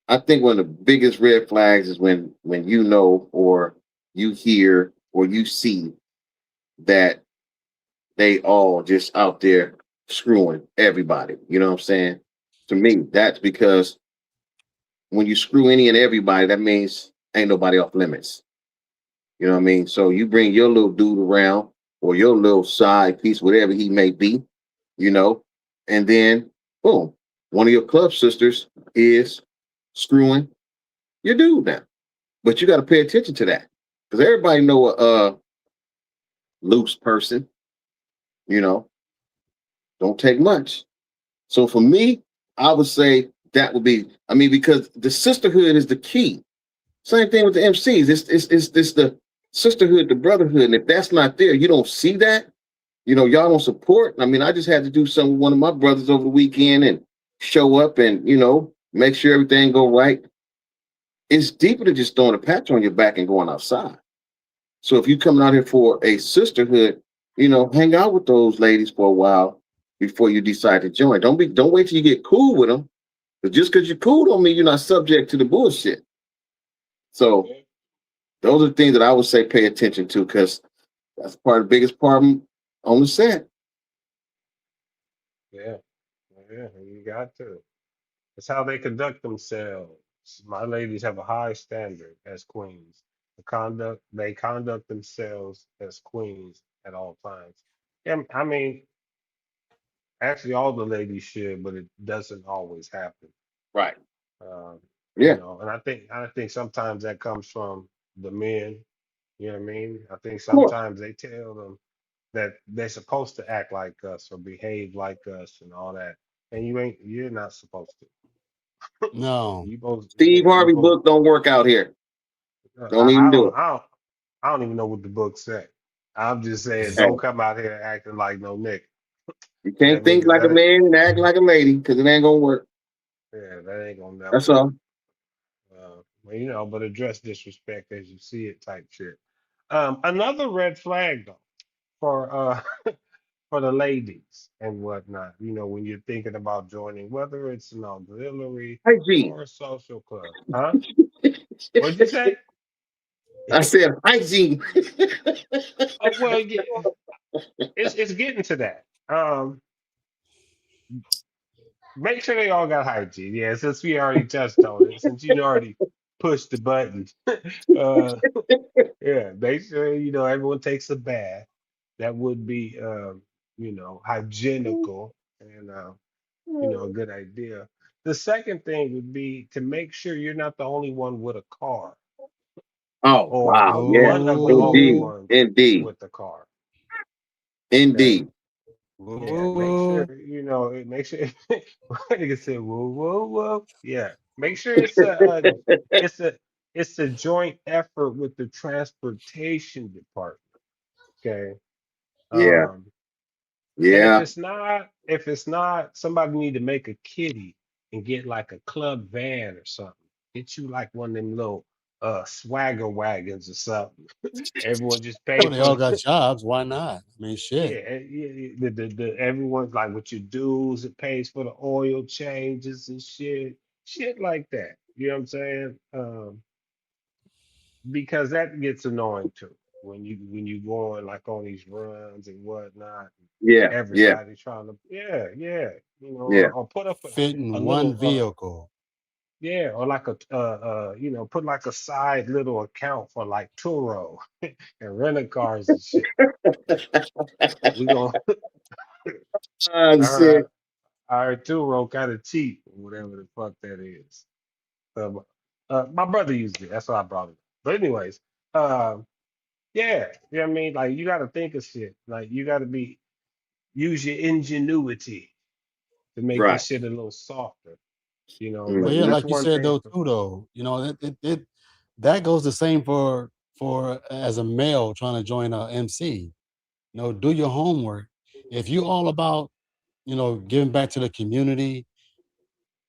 S2: I think one of the biggest red flags is when you know or you hear or you see that they all just out there screwing everybody. You know what I'm saying? To me, that's because when you screw any and everybody, that means ain't nobody off limits. You know what I mean? So you bring your little dude around or your little side piece, whatever he may be, you know, and then boom, one of your club sisters is screwing your dude now. But you got to pay attention to that because everybody know a loose person, you know, don't take much. So for me, I would say that would be, I mean, because the sisterhood is the key. Same thing with the MCs. It's the sisterhood, the brotherhood. And if that's not there, you don't see that, you know, y'all don't support. I mean, I just had to do something with one of my brothers over the weekend and show up and, you know, make sure everything go right. It's deeper than just throwing a patch on your back and going outside. So if you coming out here for a sisterhood, you know, hang out with those ladies for a while before you decide to join. Don't wait till you get cool with them. But just because you're cool don't mean you're not subject to the bullshit. So those are the things that I would say pay attention to because that's part of the biggest problem on the set.
S4: Yeah, yeah, you got to. It's how they conduct themselves. My ladies have a high standard as queens. They conduct themselves as queens at all times. And I mean, actually, all the ladies should, but it doesn't always happen.
S2: Right.
S4: Um,
S2: Yeah.
S4: and I think sometimes that comes from the men. You know what I mean? I think
S2: Of course.
S4: sometimes they tell them that they're supposed to act like us or behave like us and all that, and you're not supposed to.
S3: No.
S4: You both,
S2: Steve
S4: yeah, you
S2: Harvey
S4: both.
S2: book don't work out here. Don't
S4: I
S2: even do
S4: don't,
S2: it.
S4: I don't, I don't even know what the book said. I'm just saying,
S2: Hey,
S4: don't come out here acting like no nigga.
S2: you
S4: That
S2: can't think
S4: nigga,
S2: like a man and act like a lady because it ain't gonna work.
S4: that ain't gonna never
S2: That's
S4: work.
S2: all.
S4: Well, but address disrespect as you see it, type shit. Another red flag though for for the ladies and whatnot. When you're thinking about joining, whether it's an auxiliary
S2: Hygiene.
S4: or a social club, huh? What'd you say?
S2: I said hygiene.
S4: Well, yeah, it's getting to that. Make sure they all got hygiene. Yeah, since we already touched on it, since you already pushed the button, uh, yeah, make sure everyone takes a bath. That would be hygienical and a good idea. The second thing would be to make sure you're not the only one with a car
S2: Oh
S4: or
S2: wow, yeah.
S4: one of the only
S2: Indeed.
S3: Oh.
S4: ones
S2: Indeed.
S4: with a car. Okay.
S2: Indeed.
S4: Yeah, make sure
S3: Oh.
S4: make sure nigga said whoa whoa whoa. Yeah, make sure it's a it's a joint effort with the transportation department. Okay.
S2: Yeah.
S4: Um, and if
S2: Yeah.
S4: it's not, somebody need to make a kitty and get like a club van or something. Get you like one of them little swagger wagons or something. Everyone just pay
S3: Well, they
S4: for
S3: all
S4: the
S3: got jobs. Why not? I mean,
S4: yeah,
S3: shit.
S4: everyone's like with your dues, it pays for the oil changes and shit like that. You know what I'm saying? Because that gets annoying too when you go on like on these runs and whatnot.
S2: Yeah. Yeah.
S4: Everybody trying to yeah,
S2: Yeah.
S4: or put up
S3: Fit
S4: a
S3: in one
S4: little
S3: vehicle.
S4: yeah, or like a put like a side little account for like Turo and rental cars and shit. We gonna
S2: I
S4: I
S2: said,
S4: heard I heard Turo kind of cheap or whatever the fuck that is. My brother used it. That's why I brought it. But anyways, um, Yeah, you know what I mean? Like you gotta think of shit. Like you gotta use your ingenuity to make
S2: Right.
S4: this shit a little softer,
S3: But
S4: but
S3: yeah,
S2: Hmm.
S4: that's
S3: like you
S4: one
S3: said
S4: thing.
S3: though too, though, that goes the same for as a male trying to join a MC. Do your homework. If you all about giving back to the community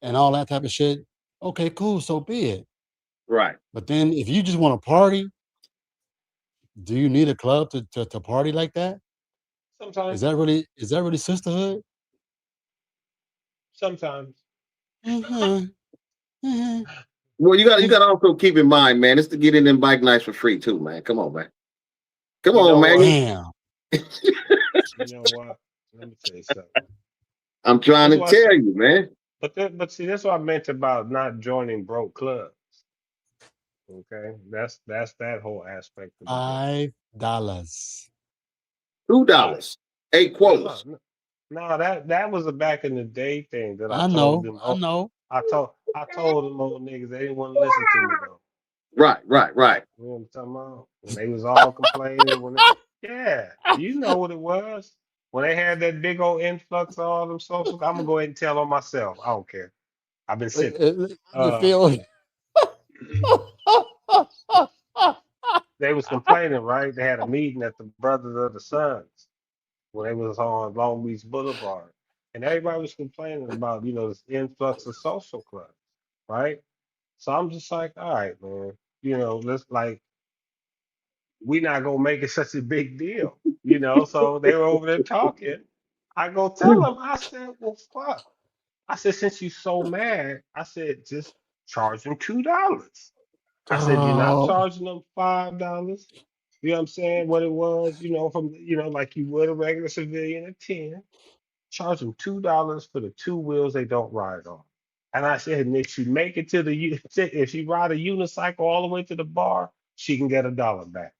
S3: and all that type of shit, okay, cool, so be it.
S2: Right.
S3: But then if you just want to party, do you need a club to party like that?
S4: Sometimes,
S3: Is that really sisterhood?
S4: sometimes.
S3: Uh-huh. Uh-huh.
S2: Well, you got to also keep in mind, man, it's to get in them bike nights for free too, man. Come on, man. Come
S4: You
S2: on,
S4: know what?
S2: man.
S3: Damn.
S4: You know what? Let me tell you something.
S2: I'm trying
S4: That's
S2: to
S4: why I said,
S2: tell you, man.
S4: but see, that's what I meant about not joining broke clubs. Okay, that's that whole aspect of the game.
S3: $5.
S4: Right?
S2: $2, 8 quarters.
S4: No, no, that was a back in the day thing that I
S3: I
S4: told
S3: know.
S4: them.
S3: I
S4: Oh,
S3: know.
S4: I told them old niggas they didn't want to listen to me though.
S2: Right, right, right.
S4: You know what I'm talking about? When they was all complaining, yeah, you know what it was. When they had that big old influx of all them socials, I'm gonna go ahead and tell on myself. I don't care. I've been sipping.
S3: You
S4: Uh,
S3: feel me?
S4: they was complaining, right? They had a meeting at the Brothers of the Suns when they was on Long Beach Boulevard, and everybody was complaining about this influx of social clubs, right? So I'm just like, all right, man, let's like we not gonna make it such a big deal, So they were over there talking. I go tell them, I said, well, fuck. I said, since you so mad, I said, just charge them $2. I said, you're not
S3: Oh,
S4: charging them $5. You know what I'm saying? What it was, from like you would a regular civilian at 10. Charge them $2 for the two wheels they don't ride on. And I said, and if she make it to if she ride a unicycle all the way to the bar, she can get $1 back.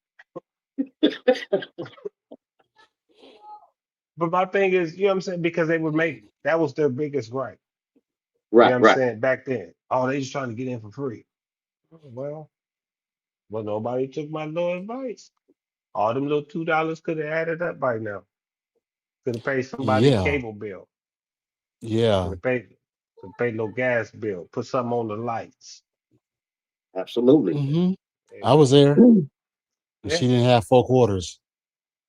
S4: But my thing is, you know what I'm saying? Because they would make that was their biggest gripe. You know
S2: Right,
S4: what I'm
S2: right.
S4: saying? Back then. Oh, they just trying to get in for free. Oh, well, nobody took my little advice. All them little $2 could have added up by now. Could have paid somebody
S3: yeah.
S4: cable bill. Could
S3: Yeah.
S4: have paid no gas bill. Put something on the lights.
S2: Absolutely.
S3: Hmm. I
S4: Yeah.
S3: was there, and
S4: Yeah.
S3: she didn't have 4 quarters.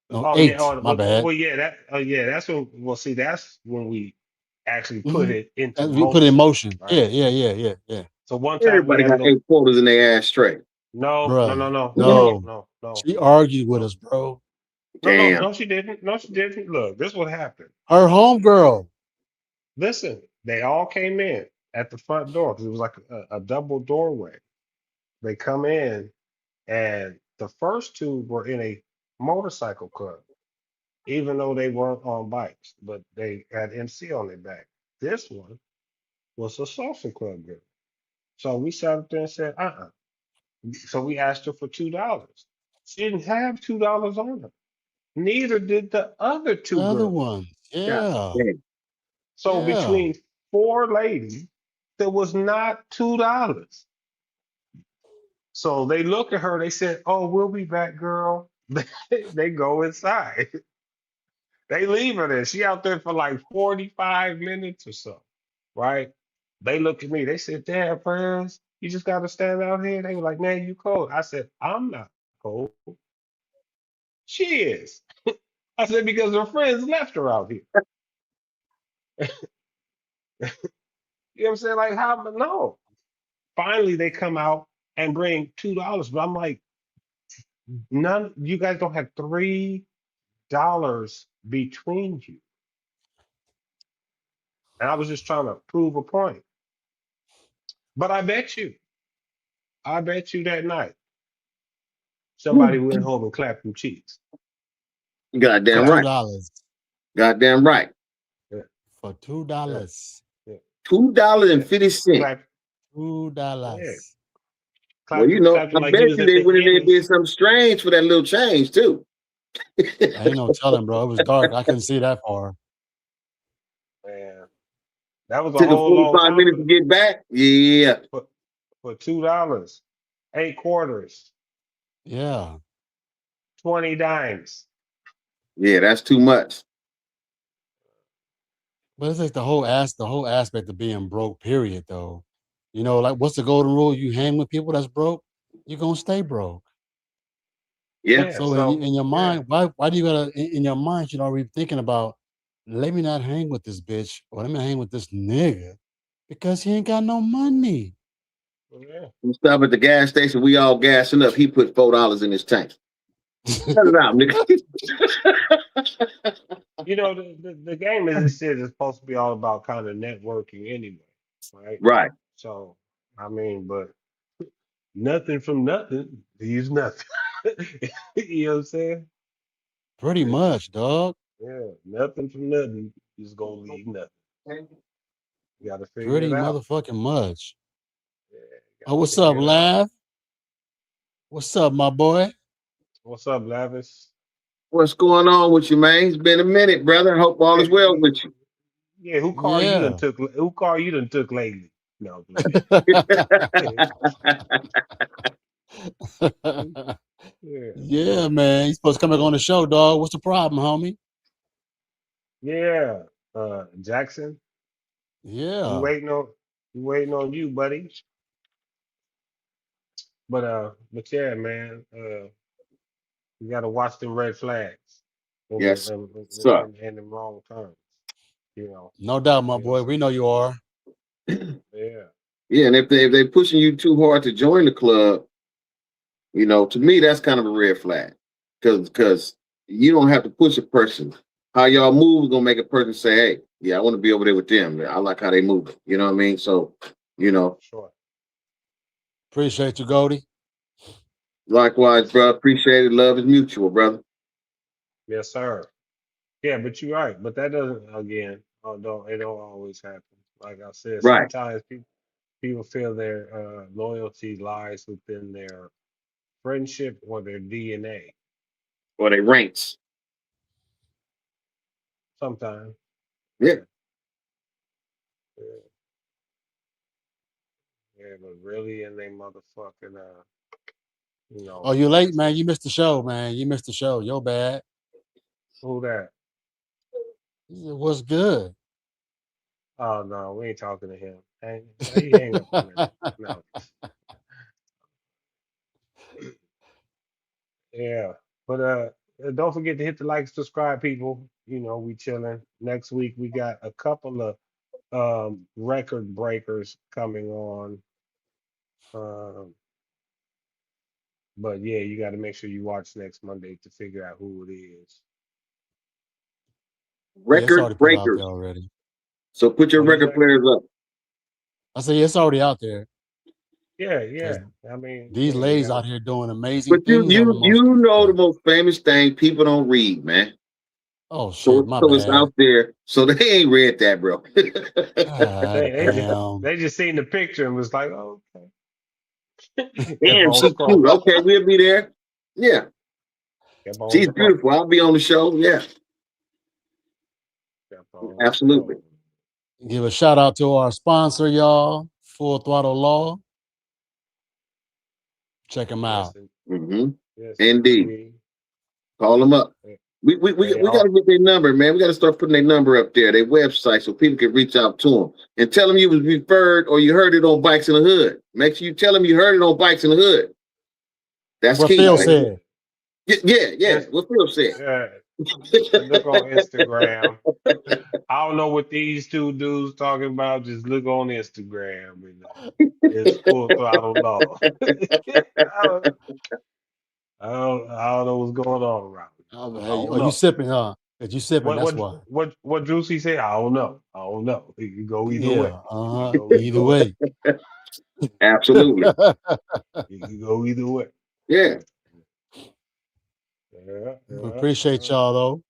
S3: No,
S4: Oh yeah.
S3: 8.
S4: Oh,
S3: My bad.
S4: well, yeah. That's when. Well, see, that's when we actually put
S3: Hmm.
S4: it into
S3: And we put it in
S4: motion,
S3: motion.
S4: right?
S3: Yeah, yeah, yeah, yeah, yeah.
S4: So one time we
S2: Everybody
S4: had a
S2: got
S4: little.
S2: 8 quarters in their ass straight.
S4: No, no,
S3: Bruh.
S4: no, no, no,
S3: No.
S4: no, no,
S3: She argued with
S4: no,
S3: us, bro.
S4: no, no,
S2: Damn.
S4: no. She didn't. No, she didn't. Look, this what happened.
S3: Her homegirl.
S4: Listen, they all came in at the front door because it was like a double doorway. They come in, and the first two were in a motorcycle club, even though they weren't on bikes, but they had MC on their back. This one was a salsa club girl. So we sat up there and said, So we asked her for $2. She didn't have $2 on her. Neither did the other
S3: The
S4: two
S3: other
S4: girls.
S3: one.
S2: God
S3: Yeah.
S2: damn.
S4: So
S3: Yeah.
S4: between four ladies, there was not $2. So they look at her, they said, oh, we'll be back, girl. They go inside. They leave her there. She out there for like 45 minutes or so, right? They look at me. They said, damn, friends, you just got to stand out here. They were like, man, you cold. I said, I'm not cold. She is. I said, because her friends left her out here. You know what I'm saying? Like, how? No. Finally, they come out and bring $2. But I'm like, none, you guys don't have $3 between you. And I was just trying to prove a point. But I bet you that night, somebody went home and clapped them cheeks.
S3: For
S2: Goddamn
S3: two
S4: Clap.
S2: right.
S3: dollars.
S2: Goddamn right.
S4: Yeah,
S3: For two
S4: yeah,
S3: dollars.
S4: yeah, yeah.
S2: $2.50.
S4: Clap.
S3: Two
S4: Yeah.
S3: dollars.
S2: Well,
S4: Clapped you
S2: I
S4: like
S2: bet
S4: you was
S2: you
S4: at
S2: they
S4: the
S2: went in there and did
S4: Henny's.
S2: something strange for that little change too.
S3: I ain't no telling, bro. It was dark. I couldn't see that far.
S4: Man, that was a
S2: Took them
S4: whole long
S2: 45
S4: time
S2: minutes to get back. Yeah.
S4: for $2, 8 quarters.
S3: Yeah.
S4: 20 dimes.
S2: Yeah, that's too much.
S3: But it's like the whole aspect of being broke, period, though. You know, like what's the golden rule? You hang with people that's broke, you're gonna stay broke.
S2: Yeah.
S4: Yeah,
S3: So
S4: so
S3: in your
S4: yeah.
S3: mind, why do you gotta in your mind you should already be thinking about let me not hang with this bitch or let me hang with this nigga because he ain't got no money.
S4: Yeah.
S2: We stop at the gas station, we all gassing up. He put $4 in his tank. Cut it out, nigga.
S4: You know, the game is this shit is supposed to be all about kind of networking anyway, right?
S2: Right.
S4: So I mean, but nothing from nothing leaves nothing. You know what I'm saying?
S3: Pretty much, dog.
S4: Yeah, nothing from nothing is gonna leave nothing. You gotta figure
S3: Pretty
S4: it out.
S3: motherfucking much.
S4: Yeah, you
S3: Oh,
S4: gotta
S3: what's up,
S4: figure it out.
S3: Lav? What's up, my boy?
S4: What's up, Lavis?
S2: What's going on with you, man? It's been a minute, brother. Hope all is well with you.
S4: Yeah, who car you
S3: Yeah.
S4: done took? Who car you done took lately? No,
S3: Yeah, man. You supposed to come back on the show, dog. What's the problem, homie?
S4: yeah. Jackson, we
S3: Yeah.
S4: waiting on you, buddy. But yeah, man. You gotta watch them red flags in
S2: Yes, sir.
S4: the wrong terms. You know.
S3: No doubt, my
S4: You know what
S3: boy.
S4: I'm
S3: We know you are.
S4: saying? Yeah.
S2: Yeah, and if they pushing you too hard to join the club, you know, to me that's kind of a red flag. Because you don't have to push a person. How y'all move is gonna make a person say, hey, yeah, I want to be over there with them. I like how they move. You know what I mean? So, you know,
S4: Sure.
S3: Appreciate you, Goldie.
S2: likewise, bro. Appreciate it. Love is mutual, brother.
S4: Yes, sir. Yeah, but you're right. But that doesn't again. It don't always happen. Like I said,
S2: Right.
S4: sometimes people feel their loyalty lies within their friendship or their DNA.
S2: Or they ranks.
S4: Sometimes.
S2: Yeah.
S4: Yeah. Yeah, but really in they motherfucking you know,
S3: Oh, you late, man. You missed the show, man. You missed the show. Yo bad.
S4: who that?
S3: It was good.
S4: Oh no, we ain't talking to him. He hang up on me. No. Yeah. But don't forget to hit the like, subscribe, people. You know, we chilling. Next week we got a couple of record breakers coming on. Um, but yeah, you got to make sure you watch next Monday to figure out who it is.
S3: Yeah, it's
S2: Record
S3: already put out
S2: breakers.
S3: there already.
S2: So put your
S4: What you
S2: record
S4: say?
S2: players up.
S3: I say it's already out there.
S4: Yeah,
S3: 'Cause
S4: I mean,
S3: these
S4: yeah, you
S3: ladies
S4: got
S3: out here doing amazing
S2: But you
S3: things on the
S2: you
S3: most.
S2: you know the most famous thing people don't read, man.
S3: Oh shit,
S2: So
S3: my
S2: so it's
S3: bad.
S2: out there. So they ain't read that, bro.
S3: God damn.
S4: they just seen the picture and was like, oh, okay. Kept
S2: Damn,
S4: on
S2: she cute.
S4: scrolling.
S2: Okay, we'll be there. Yeah,
S4: Kept on
S2: she's
S4: scrolling.
S2: beautiful. I'll be on the show. Yeah,
S4: Kept on
S2: absolutely.
S4: scrolling.
S3: Give a shout out to our sponsor, y'all, Full Throttle Law. Check them out.
S2: Mm-hmm.
S4: Yes,
S2: Indeed. Call them up. We
S4: They
S2: got to get their number, man. We got to start putting their number up there, their website, so people can reach out to them and tell them you was referred or you heard it on Bikes in the Hood. Make sure you tell them you heard it on Bikes in the Hood. That's
S3: What
S2: key.
S3: Phil
S2: Man.
S3: said.
S2: Yeah. What Phil said.
S4: Yeah. Look on Instagram. I don't know what these two dudes talking about. Just look on Instagram. It's Full Throttle Law. I don't know what's going on around. I don't
S3: Oh, you
S4: know.
S3: sipping, huh? If you sipping, that's why.
S4: What Juicy said? I don't know. I don't know. It could go either way.
S3: Yeah,
S4: It could go
S3: either way.
S2: Absolutely.
S4: It could go either way.
S2: Yeah.
S4: Yeah.
S3: Appreciate y'all though.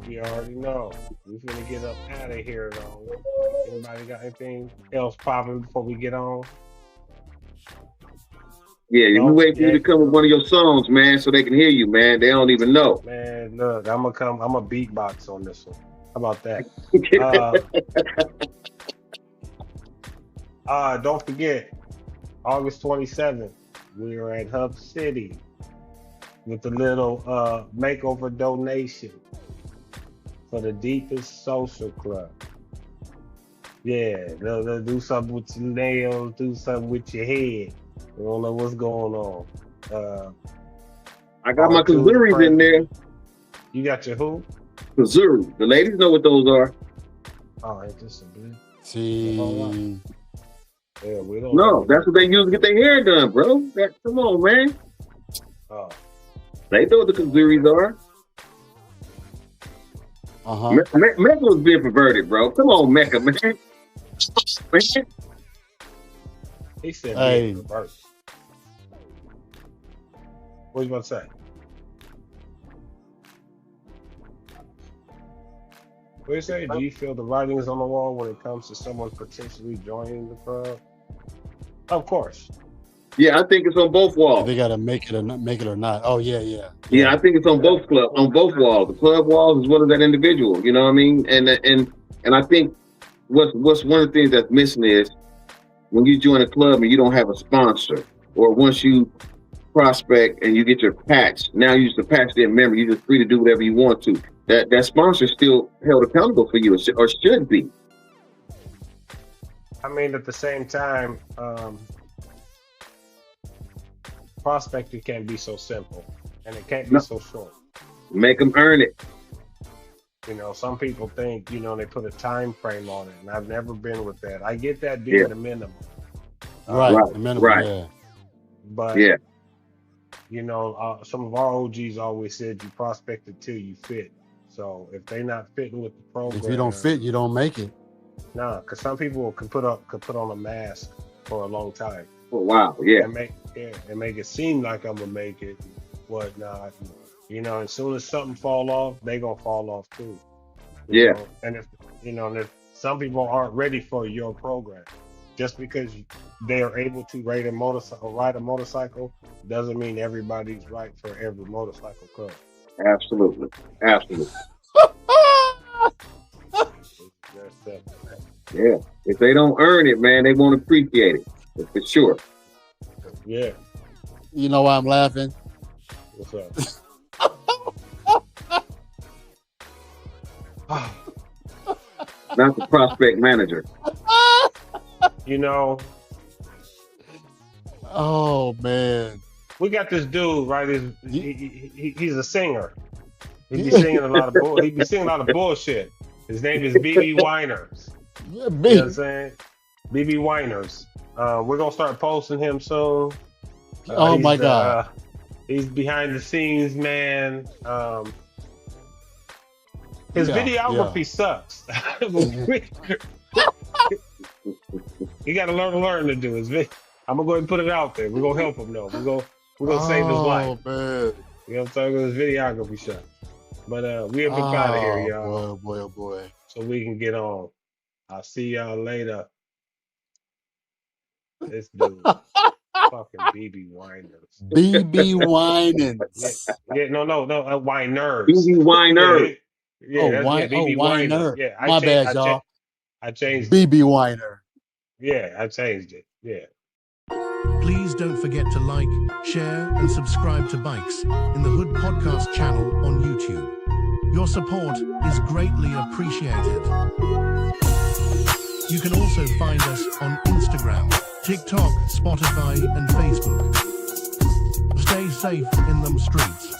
S4: You already know. We're gonna get up out of here though. Anybody got anything else popping before we get on?
S2: Yeah, we
S4: No?
S2: wait for you to
S4: Yeah.
S2: come with one of your songs, man, so they can hear you, man. They don't even know.
S4: Man, look, I'm a beatbox on this one. How about that? Don't forget, August 27th, we are at Hub City. with the little makeover donation for the Deepest Social Club. Yeah, they'll do something with your nails, do something with your head. I don't know what's going on.
S2: I got my
S4: R2
S2: Kazuris in there.
S4: You got your who?
S2: Kazuri. The ladies know what those are.
S4: Oh, ain't this a bitch?
S3: See,
S4: Yeah, we don't
S2: No,
S4: know.
S2: that's what they use to get their hair done, bro. Come on, man.
S4: Oh,
S2: They know what the Kazuris are. Mecca was being perverted, bro. Come on, Mecca, man. Man.
S4: he said
S3: Hey.
S4: being perverted. What you about to say? What do you say? Do you feel the writings on the wall when it comes to someone potentially joining the club? Of course.
S2: Yeah, I think it's on both walls.
S3: they gotta make it or not make it or not. Oh yeah.
S2: Yeah, I think it's on both walls. The club walls as well as that individual. You know what I mean? And I think what's one of the things that's missing is when you join a club and you don't have a sponsor, or once you prospect and you get your patch, now you just a patch their member, you're just free to do whatever you want to. That sponsor is still held accountable for you, or should be.
S4: I mean, at the same time, prospecting can't be so simple, and it can't be
S2: No.
S4: so short.
S2: Make them earn it.
S4: You know, some people think, you know, they put a time frame on it, and I've never been with that. I get that being
S2: Yeah.
S4: the minimum,
S3: Right.
S2: Right,
S3: The minimum,
S2: right.
S3: yeah.
S4: but
S2: Yeah,
S4: you know, some of our OGs always said you prospect until you fit. So if they not fitting with the program,
S3: If you don't fit, you don't make it.
S4: nah, because some people could put on a mask for a long time
S2: for a while. Yeah,
S4: and make it seem like I'm gonna make it, whatnot. You know, as soon as something fall off, they gonna fall off too. You
S2: Yeah.
S4: know? And if some people aren't ready for your program, just because they are able to ride a motorcycle doesn't mean everybody's right for every motorcycle club.
S2: absolutely.
S4: That's it.
S2: Yeah, if they don't earn it, man, they won't appreciate it for sure.
S4: Yeah.
S3: You know why I'm laughing?
S4: What's up?
S2: Not the prospect manager.
S4: You know,
S3: Oh man.
S4: we got this dude, right? He's a singer. He be singing a lot of bullshit. His name is BB Winers.
S3: Yeah,
S4: You know
S3: me.
S4: what I'm saying? BB Winers. We're gonna start posting him soon.
S3: Oh my God.
S4: He's behind the scenes, man. His
S3: Yeah,
S4: videography sucks. He got to learn to do his video. I'm gonna go ahead and put it out there. We're gonna help him though. We're gonna save his life.
S3: Oh man.
S4: You know what I'm saying? His videography sucks. But we'll be out of here, y'all.
S3: Oh boy.
S4: So we can get on. I'll see y'all later. This dude, fucking BB Winers.
S3: BB whining.
S4: Yeah, no, Winers.
S2: BB Winer.
S4: Yeah, that's BB Winers.
S3: Whiner.
S4: Yeah,
S3: My bad, y'all.
S4: I changed.
S3: BB whiner.
S4: Yeah, I changed it. Yeah.
S1: Please don't forget to like, share, and subscribe to Bikes in the Hood Podcast channel on YouTube. Your support is greatly appreciated. You can also find us on Instagram, TikTok, Spotify, and Facebook. Stay safe in them streets.